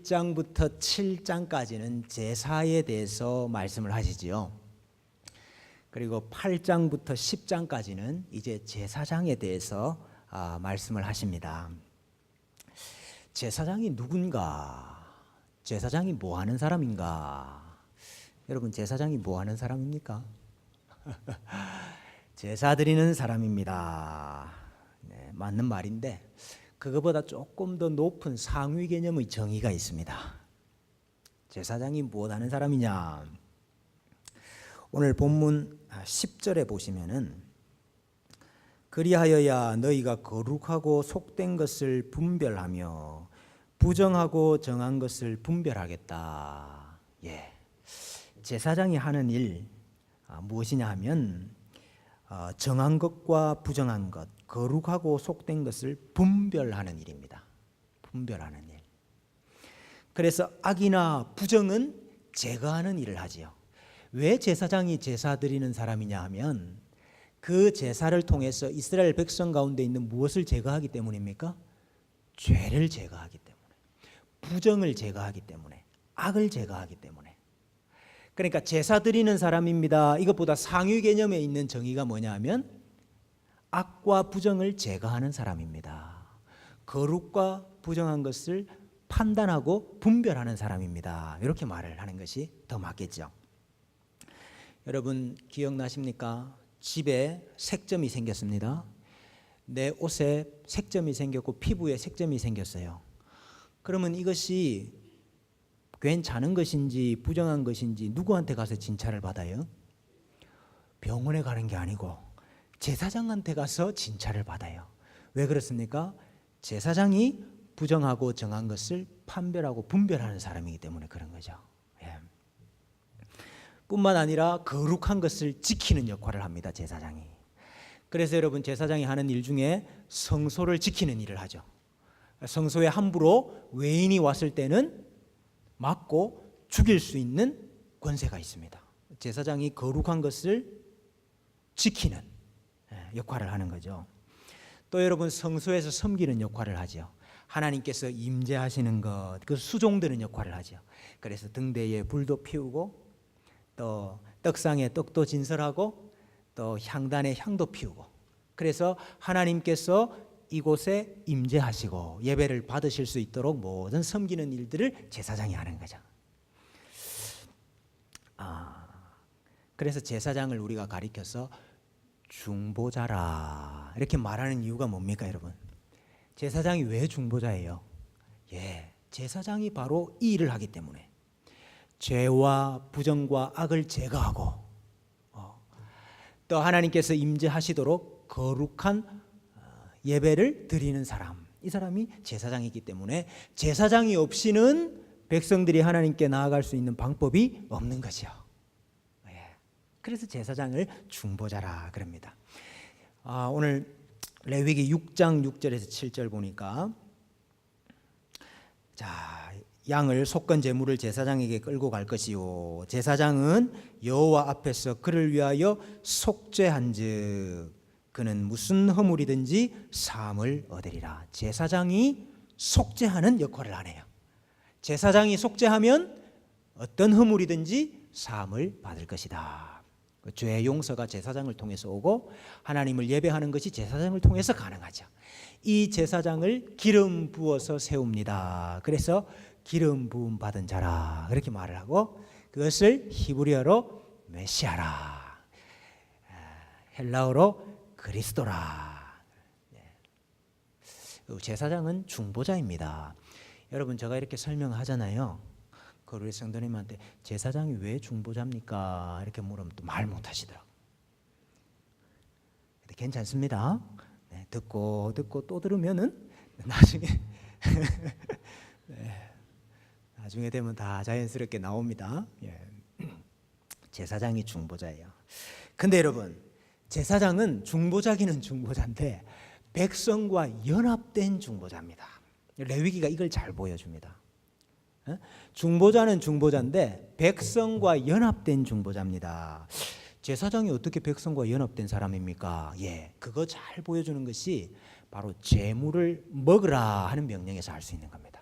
1장부터 7장까지는 제사에 대해서 말씀을 하시지요. 그리고 8장부터 10장까지는 이제 제사장에 대해서 말씀을 하십니다. 제사장이 누군가? 제사장이 뭐 하는 사람인가? 여러분, 제사장이 뭐 하는 사람입니까? 제사 드리는 사람입니다. 네, 맞는 말인데 그거보다 조금 더 높은 상위 개념의 정의가 있습니다. 제사장이 무엇 하는 사람이냐? 오늘 본문 10절에 보시면은 그리하여야 너희가 거룩하고 속된 것을 분별하며 부정하고 정한 것을 분별하겠다. 예. 제사장이 하는 일 무엇이냐 하면 정한 것과 부정한 것, 거룩하고 속된 것을 분별하는 일입니다. 분별하는 일. 그래서 악이나 부정은 제거하는 일을 하지요. 왜 제사장이 제사 드리는 사람이냐 하면 그 제사를 통해서 이스라엘 백성 가운데 있는 무엇을 제거하기 때문입니까? 죄를 제거하기 때문에, 부정을 제거하기 때문에, 악을 제거하기 때문에. 그러니까 제사 드리는 사람입니다. 이것보다 상위 개념에 있는 정의가 뭐냐 하면 악과 부정을 제거하는 사람입니다. 거룩과 부정한 것을 판단하고 분별하는 사람입니다. 이렇게 말을 하는 것이 더 맞겠죠. 여러분 기억나십니까? 집에 색점이 생겼습니다. 내 옷에 색점이 생겼고 피부에 색점이 생겼어요. 그러면 이것이 괜찮은 것인지 부정한 것인지 누구한테 가서 진찰을 받아요? 병원에 가는 게 아니고 제사장한테 가서 진찰을 받아요. 왜 그렇습니까? 제사장이 부정하고 정한 것을 판별하고 분별하는 사람이기 때문에 그런 거죠. 예. 뿐만 아니라 거룩한 것을 지키는 역할을 합니다. 제사장이. 그래서 여러분 제사장이 하는 일 중에 성소를 지키는 일을 하죠. 성소에 함부로 외인이 왔을 때는 막고 죽일 수 있는 권세가 있습니다. 제사장이 거룩한 것을 지키는 역할을 하는 거죠. 또 여러분 성소에서 섬기는 역할을 하죠. 하나님께서 임재하시는 것, 그 수종드는 역할을 하죠. 그래서 등대에 불도 피우고 또 떡상에 떡도 진설하고 또 향단에 향도 피우고, 그래서 하나님께서 이곳에 임재하시고 예배를 받으실 수 있도록 모든 섬기는 일들을 제사장이 하는 거죠. 그래서 제사장을 우리가 가리켜서 중보자라 이렇게 말하는 이유가 뭡니까, 여러분? 제사장이 왜 중보자예요? 예, 제사장이 바로 이 일을 하기 때문에 죄와 부정과 악을 제거하고 또 하나님께서 임재하시도록 거룩한 예배를 드리는 사람, 이 사람이 제사장이기 때문에 제사장이 없이는 백성들이 하나님께 나아갈 수 있는 방법이 없는 것이요. 그래서 제사장을 중보자라 그럽니다. 오늘 레위기 6장 6절에서 7절 보니까 양을 속건 제물을 제사장에게 끌고 갈 것이요 제사장은 여호와 앞에서 그를 위하여 속죄한즉 그는 무슨 허물이든지 사함을 얻으리라. 제사장이 속죄하는 역할을 하네요. 제사장이 속죄하면 어떤 허물이든지 사함을 받을 것이다. 죄의 용서가 제사장을 통해서 오고 하나님을 예배하는 것이 제사장을 통해서 가능하죠. 이 제사장을 기름 부어서 세웁니다. 그래서 기름 부음 받은 자라 그렇게 말을 하고 그것을 히브리어로 메시아라, 헬라어로 그리스도라. 제사장은 중보자입니다. 여러분 제가 이렇게 설명하잖아요. 우리 성도님한테 제사장이 왜 중보자입니까? 이렇게 물으면 또 말 못하시더라고요. 괜찮습니다. 네, 듣고 또 들으면은 나중에 나중에 되면 다 자연스럽게 나옵니다. 예. 제사장이 중보자예요. 근데 여러분 제사장은 중보자기는 중보자인데 백성과 연합된 중보자입니다. 레위기가 이걸 잘 보여줍니다. 중보자는 중보자인데 백성과 연합된 중보자입니다. 제사장이 어떻게 백성과 연합된 사람입니까? 예, 그거 잘 보여주는 것이 바로 제물을 먹으라 하는 명령에서 알 수 있는 겁니다.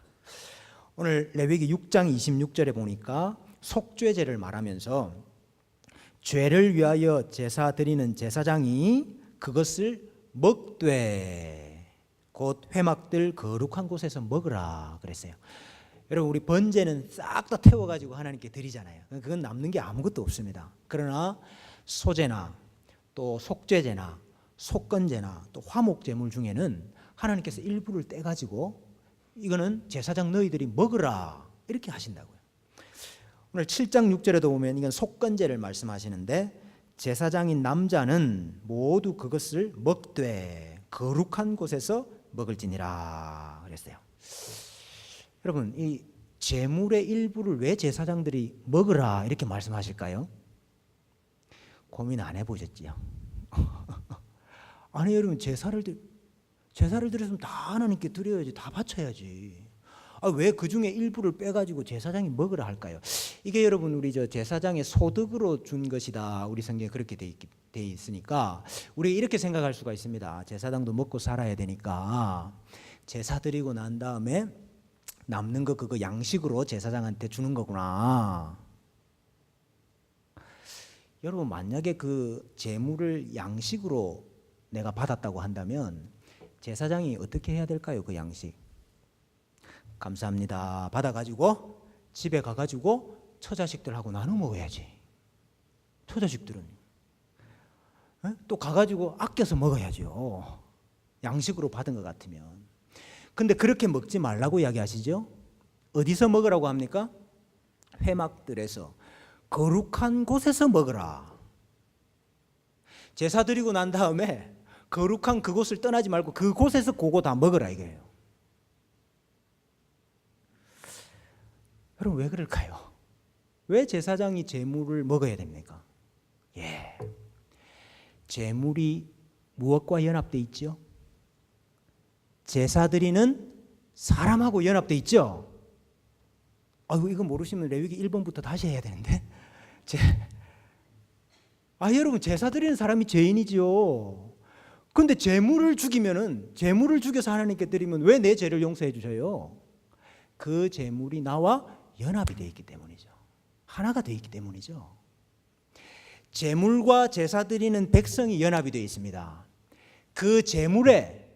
오늘 레위기 6장 26절에 보니까 속죄제를 말하면서 죄를 위하여 제사 드리는 제사장이 그것을 먹되 곧 회막들 거룩한 곳에서 먹으라 그랬어요. 여러분, 우리 번제는 싹 다 태워가지고 하나님께 드리잖아요. 그건 남는 게 아무것도 없습니다. 그러나 소제나 또 속죄제나 속건제나 또 화목제물 중에는 하나님께서 일부를 떼가지고 이거는 제사장 너희들이 먹으라 이렇게 하신다고요. 오늘 7장 6절에도 보면 이건 속건제를 말씀하시는데 제사장인 남자는 모두 그것을 먹되 거룩한 곳에서 먹을지니라 그랬어요. 여러분, 이 제물의 일부를 왜 제사장들이 먹으라 이렇게 말씀하실까요? 고민 안 해보셨지요? 아니 여러분, 제사를 드렸으면 다 하나님께 드려야지, 다 바쳐야지. 왜 그 중에 일부를 빼가지고 제사장이 먹으라 할까요? 이게 여러분, 우리 제사장의 소득으로 준 것이다. 우리 성경에 그렇게 돼 있으니까 우리 이렇게 생각할 수가 있습니다. 제사장도 먹고 살아야 되니까 제사 드리고 난 다음에 남는 거 그거 양식으로 제사장한테 주는 거구나. 여러분, 만약에 그 제물을 양식으로 내가 받았다고 한다면 제사장이 어떻게 해야 될까요? 그 양식 감사합니다 받아가지고 집에 가가지고 처자식들하고 나눠 먹어야지. 처자식들은 또 가가지고 아껴서 먹어야죠. 양식으로 받은 것 같으면. 근데 그렇게 먹지 말라고 이야기하시죠. 어디서 먹으라고 합니까? 회막들에서 거룩한 곳에서 먹으라. 제사 드리고 난 다음에 거룩한 그곳을 떠나지 말고 그곳에서 그거 다 먹으라 이거예요. 여러분, 왜 그럴까요? 왜 제사장이 제물을 먹어야 됩니까? 제물이 무엇과 연합되어 있죠? 제사 드리는 사람하고 연합되어 있죠? 이거 모르시면 레위기 1번부터 다시 해야 되는데. 여러분, 제사 드리는 사람이 죄인이지요. 근데 제물을 죽여서 하나님께 드리면 왜 내 죄를 용서해 주셔요? 그 제물이 나와 연합이 되어 있기 때문이죠. 하나가 되어 있기 때문이죠. 제물과 제사 드리는 백성이 연합이 되어 있습니다. 그 제물에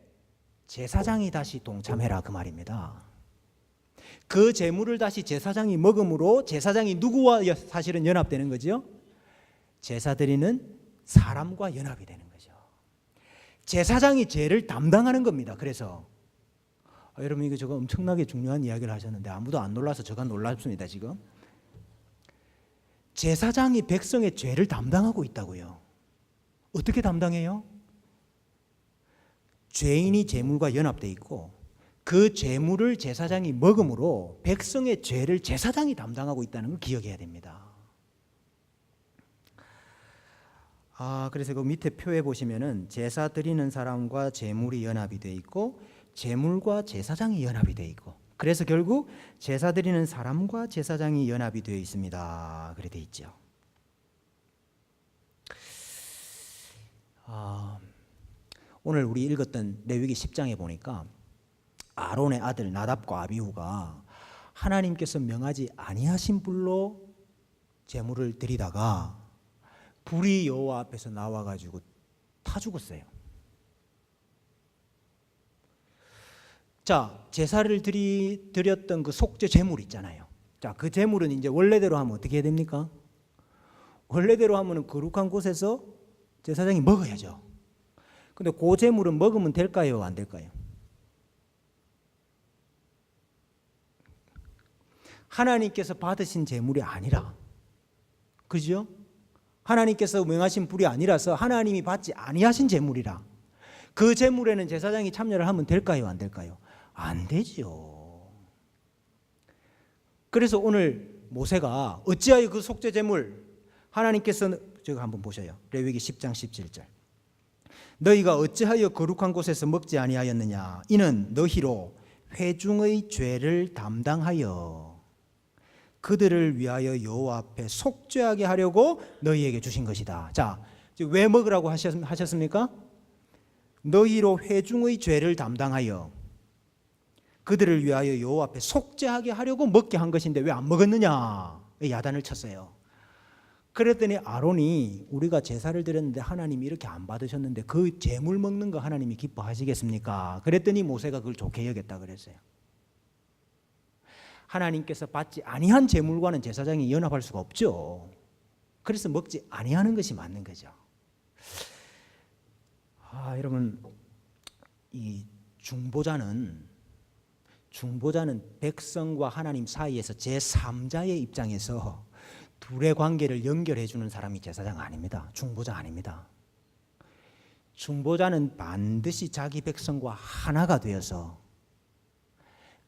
제사장이 다시 동참해라 그 말입니다. 그 제물을 다시 제사장이 먹음으로 제사장이 누구와 사실은 연합되는 거죠? 제사 드리는 사람과 연합이 되는 거죠. 제사장이 죄를 담당하는 겁니다. 그래서 여러분, 이거 저거 엄청나게 중요한 이야기를 하셨는데 아무도 안 놀라서 저가 놀랍습니다. 지금 제사장이 백성의 죄를 담당하고 있다고요. 어떻게 담당해요? 죄인이 제물과 연합되어 있고 그 제물을 제사장이 먹음으로 백성의 죄를 제사장이 담당하고 있다는 걸 기억해야 됩니다. 그래서 그 밑에 표에 보시면은 제사 드리는 사람과 제물이 연합이 되어 있고 제물과 제사장이 연합이 되어 있고, 그래서 결국 제사 드리는 사람과 제사장이 연합이 되어 있습니다. 그래 되어 있죠. 오늘 우리 읽었던 레위기 10장에 보니까 아론의 아들 나답과 아비후가 하나님께서 명하지 아니하신 불로 제물을 드리다가 불이 여호와 앞에서 나와가지고 타 죽었어요. 자, 제사를 드렸던 그 속죄 제물 있잖아요. 자, 그 제물은 이제 원래대로 하면 어떻게 해야 됩니까? 원래대로 하면은 거룩한 곳에서 제사장이 먹어야죠. 근데 그 제물은 먹으면 될까요? 안 될까요? 하나님께서 받으신 제물이 아니라, 그죠? 하나님께서 명하신 불이 아니라서 하나님이 받지 아니하신 제물이라 그 제물에는 제사장이 참여를 하면 될까요? 안 될까요? 안 되죠. 그래서 오늘 모세가 어찌하여 그 속죄 제물 하나님께서 저거 한번 보셔요. 레위기 10장 17절. 너희가 어찌하여 거룩한 곳에서 먹지 아니하였느냐? 이는 너희로 회중의 죄를 담당하여 그들을 위하여 여호와 앞에 속죄하게 하려고 너희에게 주신 것이다. 자, 왜 먹으라고 하셨습니까? 너희로 회중의 죄를 담당하여 그들을 위하여 여호와 앞에 속죄하게 하려고 먹게 한 것인데 왜 안 먹었느냐 야단을 쳤어요. 그랬더니 아론이 우리가 제사를 드렸는데 하나님이 이렇게 안 받으셨는데 그 제물 먹는 거 하나님이 기뻐하시겠습니까? 그랬더니 모세가 그걸 좋게 여겼다 그랬어요. 하나님께서 받지 아니한 제물과는 제사장이 연합할 수가 없죠. 그래서 먹지 아니하는 것이 맞는 거죠. 여러분, 이 중보자는 백성과 하나님 사이에서 제3자의 입장에서 둘의 관계를 연결해 주는 사람이 제사장 아닙니다. 중보자 아닙니다. 중보자는 반드시 자기 백성과 하나가 되어서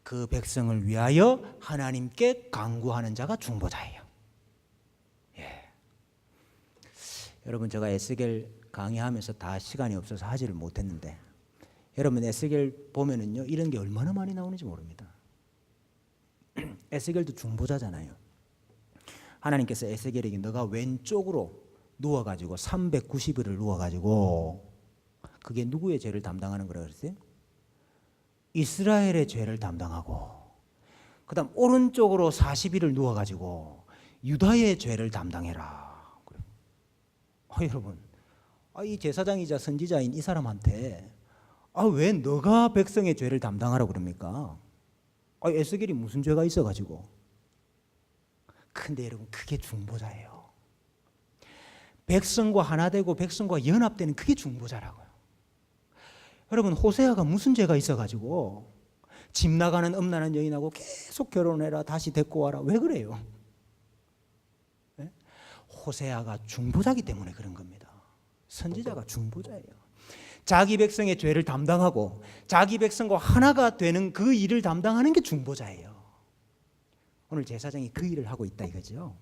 그 백성을 위하여 하나님께 간구하는 자가 중보자예요. 여러분, 제가 에스겔 강의하면서 다 시간이 없어서 하지를 못했는데 여러분 에스겔 보면은요 이런 게 얼마나 많이 나오는지 모릅니다. 에스겔도 중보자잖아요. 하나님께서 에스겔에게 너가 왼쪽으로 누워가지고 390일을 누워가지고 그게 누구의 죄를 담당하는 거라고 그랬어요? 이스라엘의 죄를 담당하고 그 다음 오른쪽으로 40일을 누워가지고 유다의 죄를 담당해라. 여러분, 이 제사장이자 선지자인 이 사람한테 왜 너가 백성의 죄를 담당하라고 그럽니까? 에스겔이 무슨 죄가 있어가지고. 근데 여러분 그게 중보자예요. 백성과 하나 되고 백성과 연합되는 그게 중보자라고요. 여러분 호세아가 무슨 죄가 있어가지고 집 나가는 음란한 여인하고 계속 결혼해라 다시 데리고 와라 왜 그래요? 네? 호세아가 중보자기 때문에 그런 겁니다. 선지자가 중보자예요. 자기 백성의 죄를 담당하고 자기 백성과 하나가 되는 그 일을 담당하는 게 중보자예요. 오늘 제사장이 그 일을 하고 있다 이거죠.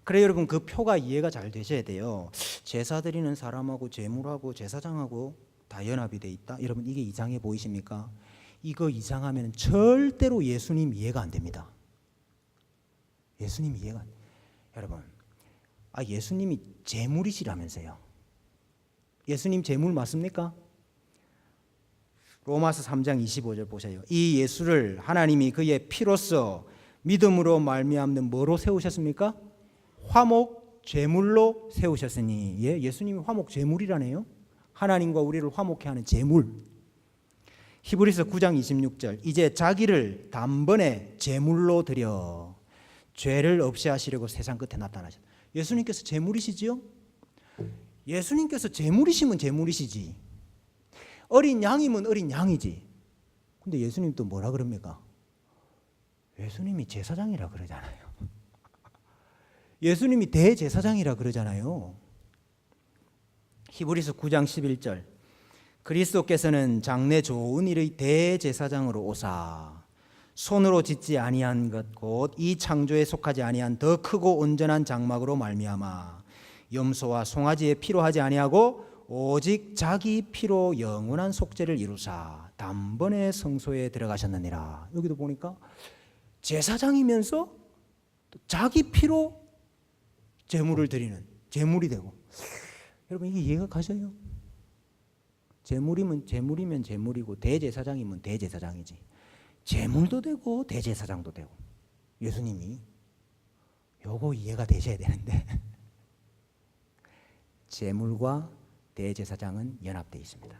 그래 여러분 그 표가 이해가 잘 되셔야 돼요. 제사 드리는 사람하고 제물하고 제사장하고 다 연합이 돼 있다. 여러분 이게 이상해 보이십니까? 이거 이상하면 절대로 예수님 이해가 안 됩니다. 예수님 이해가 안 돼요. 여러분 예수님이 제물이시라면서요. 예수님 제물 맞습니까? 로마서 3장 25절 보세요. 이 예수를 하나님이 그의 피로써 믿음으로 말미암는 뭐로 세우셨습니까? 화목 제물로 세우셨으니. 예수님이 화목 제물이라네요. 하나님과 우리를 화목케 하는 제물. 히브리서 9장 26절 이제 자기를 단번에 제물로 드려 죄를 없이 하시려고 세상 끝에 나타나셨다. 예수님께서 제물이시지요? 예수님께서 제물이시면 제물이시지. 어린 양이면 어린 양이지. 근데 예수님 또 뭐라 그럽니까? 예수님이 제사장이라 그러잖아요. 예수님이 대제사장이라 그러잖아요. 히브리서 9장 11절 그리스도께서는 장래 좋은 일의 대제사장으로 오사 손으로 짓지 아니한 것 곧 이 창조에 속하지 아니한 더 크고 온전한 장막으로 말미암아 염소와 송아지의 피로 하지 아니하고 오직 자기 피로 영원한 속죄를 이루사 단번에 성소에 들어가셨느니라. 여기도 보니까 제사장이면서 자기 피로 제물을 드리는 제물이 되고. 여러분 이게 이해가 가셔요? 제물이면 제물이고 대제사장이면 대제사장이지. 제물도 되고 대제사장도 되고. 예수님이 요거 이해가 되셔야 되는데 제물과 대제사장은 연합되어 있습니다.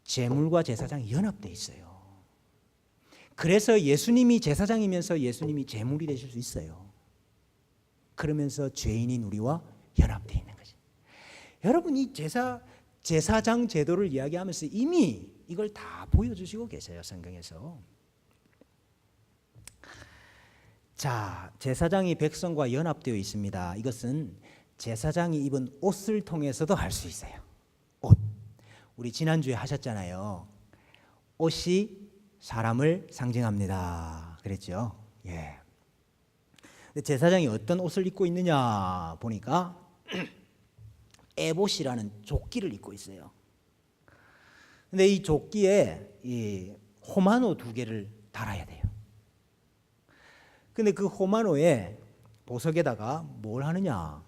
제물과 제사장이 연합되어 있어요. 그래서 예수님이 제사장이면서 예수님이 제물이 되실 수 있어요. 그러면서 죄인인 우리와 연합되어 있는 거죠. 여러분 이 제사장 제도를 이야기하면서 이미 이걸 다 보여주시고 계세요. 성경에서. 자, 제사장이 백성과 연합되어 있습니다. 이것은 제사장이 입은 옷을 통해서도 할 수 있어요. 옷. 우리 지난주에 하셨잖아요. 옷이 사람을 상징합니다. 그랬죠? 예. 근데 제사장이 어떤 옷을 입고 있느냐 보니까 에봇이라는 조끼를 입고 있어요. 근데 이 조끼에 이 호마노 2개를 달아야 돼요. 근데 그 호마노에 보석에다가 뭘 하느냐?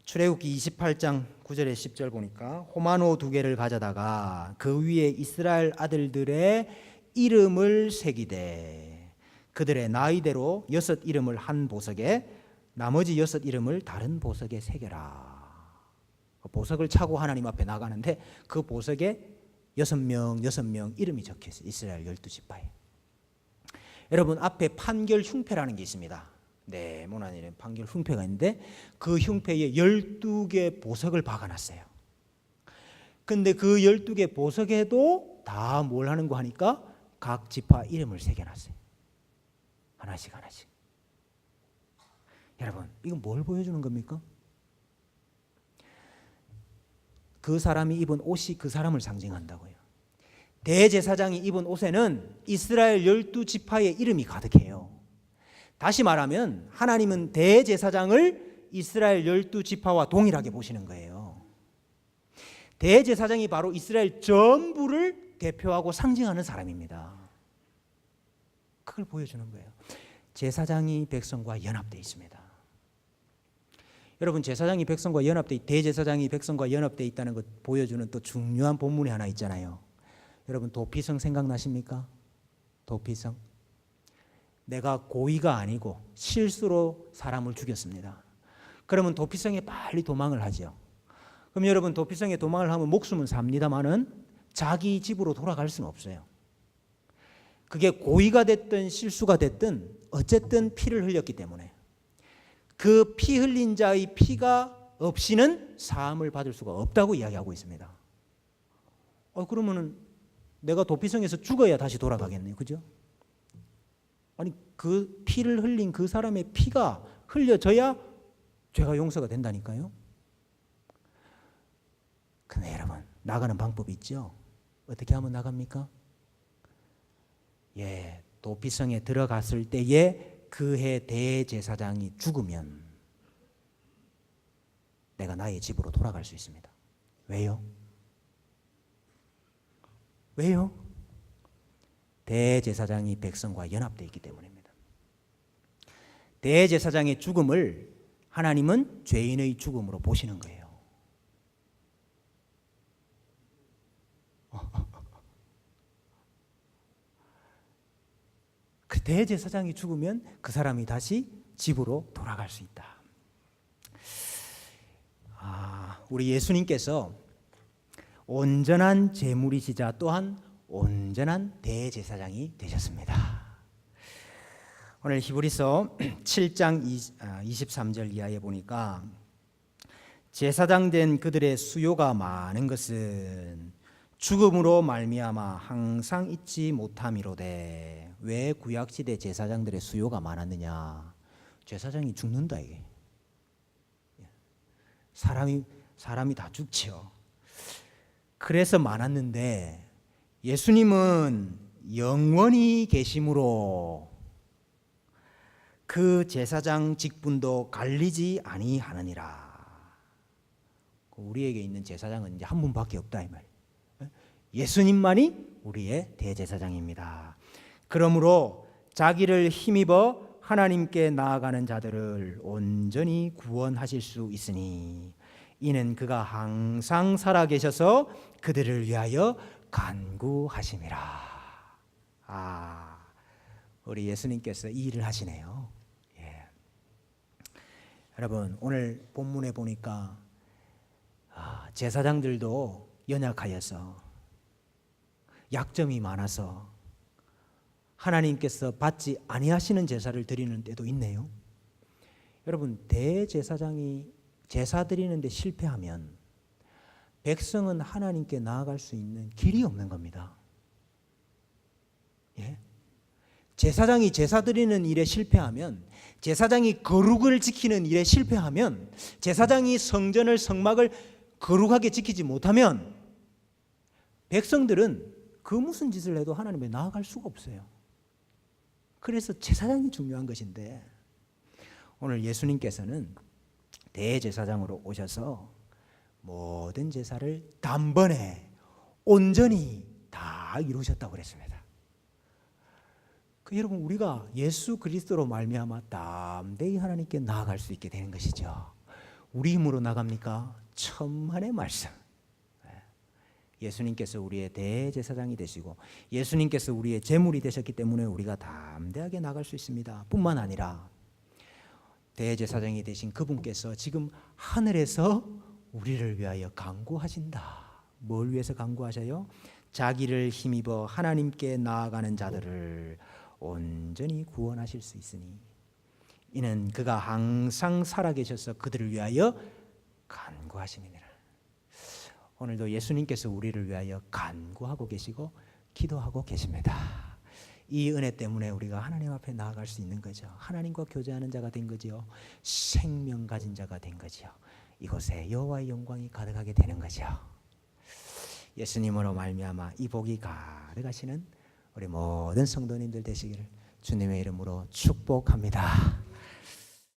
출애굽기 28장 9절에 10절 보니까 호마노 2개를 가져다가 그 위에 이스라엘 아들들의 이름을 새기되 그들의 나이대로 6 이름을 한 보석에 나머지 6 이름을 다른 보석에 새겨라. 보석을 차고 하나님 앞에 나가는데 그 보석에 6명 이름이 적혀 있어요. 이스라엘 12지파에. 여러분, 앞에 판결 흉패라는 게 있습니다. 네모난 판결 흉패가 있는데 그 흉패에 12개 보석을 박아놨어요. 근데 그 12개 보석에도 다 뭘 하는 거 하니까 각 지파 이름을 새겨놨어요. 하나씩. 여러분, 이건 뭘 보여주는 겁니까? 그 사람이 입은 옷이 그 사람을 상징한다고요. 대제사장이 입은 옷에는 이스라엘 12지파의 이름이 가득해요. 다시 말하면 하나님은 대제사장을 이스라엘 12지파와 동일하게 보시는 거예요. 대제사장이 바로 이스라엘 전부를 대표하고 상징하는 사람입니다. 그걸 보여주는 거예요. 제사장이 백성과 연합되어 있습니다. 여러분, 제사장이 백성과 연합되어 대제사장이 백성과 연합되어 있다는 것 보여주는 또 중요한 본문이 하나 있잖아요. 여러분, 도피성 생각나십니까? 도피성. 내가 고의가 아니고 실수로 사람을 죽였습니다. 그러면 도피성에 빨리 도망을 하죠. 그럼 여러분, 도피성에 도망을 하면 목숨은 삽니다마는 자기 집으로 돌아갈 수는 없어요. 그게 고의가 됐든 실수가 됐든 어쨌든 피를 흘렸기 때문에 그 피 흘린 자의 피가 없이는 사함을 받을 수가 없다고 이야기하고 있습니다. 그러면은 내가 도피성에서 죽어야 다시 돌아가겠네요. 그죠? 아니, 그 피를 흘린 그 사람의 피가 흘려져야 죄가 용서가 된다니까요. 근데 여러분, 나가는 방법이 있죠. 어떻게 하면 나갑니까? 도피성에 들어갔을 때에 그해 대제사장이 죽으면 내가 나의 집으로 돌아갈 수 있습니다. 왜요? 대제사장이 백성과 연합되어 있기 때문입니다. 대제사장의 죽음을 하나님은 죄인의 죽음으로 보시는 거예요. 그 대제사장이 죽으면 그 사람이 다시 집으로 돌아갈 수 있다. 우리 예수님께서 온전한 제물이시자 또한 온전한 대제사장이 되셨습니다. 오늘 히브리서 7장 23절 이하에 보니까 제사장 된 그들의 수요가 많은 것은 죽음으로 말미암아 항상 잊지 못함이로되. 왜 구약시대 제사장들의 수요가 많았느냐? 제사장이 죽는다 이게. 사람이 다 죽죠. 그래서 많았는데 예수님은 영원히 계심으로 그 제사장 직분도 갈리지 아니하느니라. 우리에게 있는 제사장은 이제 한 분밖에 없다 이 말이에요. 예수님만이 우리의 대제사장입니다. 그러므로 자기를 힘입어 하나님께 나아가는 자들을 온전히 구원하실 수 있으니 이는 그가 항상 살아계셔서 그들을 위하여 간구하심이라. 우리 예수님께서 이 일을 하시네요. 여러분, 오늘 본문에 보니까 제사장들도 연약하여서 약점이 많아서 하나님께서 받지 아니하시는 제사를 드리는 때도 있네요. 여러분, 대제사장이 제사 드리는 데 실패하면 백성은 하나님께 나아갈 수 있는 길이 없는 겁니다. 제사장이 제사 드리는 일에 실패하면, 제사장이 거룩을 지키는 일에 실패하면, 제사장이 성전을 성막을 거룩하게 지키지 못하면 백성들은 그 무슨 짓을 해도 하나님에 나아갈 수가 없어요. 그래서 제사장이 중요한 것인데 오늘 예수님께서는 대제사장으로 오셔서 모든 제사를 단번에 온전히 다 이루셨다고 그랬습니다. 여러분, 우리가 예수 그리스도로 말미암아 담대히 하나님께 나아갈 수 있게 되는 것이죠. 우리 힘으로 나갑니까? 천만의 말씀. 예수님께서 우리의 대제사장이 되시고 예수님께서 우리의 제물이 되셨기 때문에 우리가 담대하게 나갈 수 있습니다. 뿐만 아니라 대제사장이 되신 그분께서 지금 하늘에서 우리를 위하여 간구하신다. 뭘 위해서 간구하셔요? 자기를 힘입어 하나님께 나아가는 자들을 온전히 구원하실 수 있으니 이는 그가 항상 살아계셔서 그들을 위하여 간구하심이니라. 오늘도 예수님께서 우리를 위하여 간구하고 계시고 기도하고 계십니다. 이 은혜 때문에 우리가 하나님 앞에 나아갈 수 있는 거죠. 하나님과 교제하는 자가 된 거죠. 생명 가진 자가 된 거죠. 이곳에 여호와의 영광이 가득하게 되는 거죠. 예수님으로 말미암아 이 복이 가득하시는 우리 모든 성도님들 되시기를 주님의 이름으로 축복합니다.